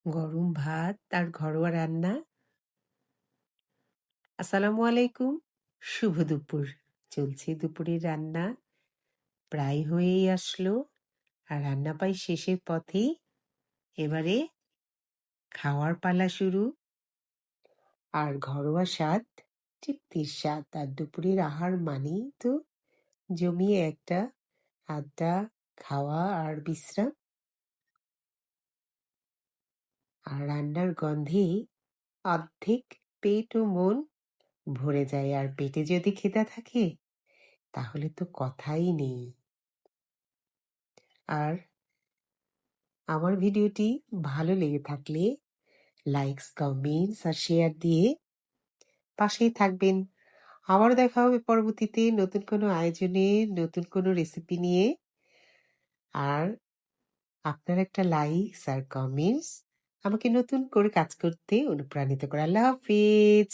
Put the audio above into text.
গরম ভাত আর ঘরোয়া রান্না। আসসালামু আলাইকুম। শুভ দুপুর। চলছে দুপুরের রান্না। প্রায় হয়েই আসলো। আর রান্না প্রায় শেষের পথেই। এবারে খাওয়ার পালা শুরু। আর ঘরোয়া স্বাদ, তৃপ্তির স্বাদ। আর দুপুরের আহার মানেই তো জমিয়ে একটা আড্ডা, খাওয়া আর বিশ্রাম। আর রান্নার গন্ধে অর্ধেক পেট ও মন ভরে যায়। আর পেটে যদি খিদা থাকে তাহলে তো কথাই নেই। আর আমার ভিডিওটি ভালো লেগে থাকলে লাইকস, কমেন্টস আর শেয়ার দিয়ে পাশেই থাকবেন। আবারও দেখা হবে পরবর্তীতে নতুন কোনো আয়োজনে, নতুন কোনো রেসিপি নিয়ে। আর আপনার একটা লাইকস আর কমেন্টস আমাকে নতুন করে কাজ করতে অনুপ্রাণিত করে। আল্লাহ হাফিজ।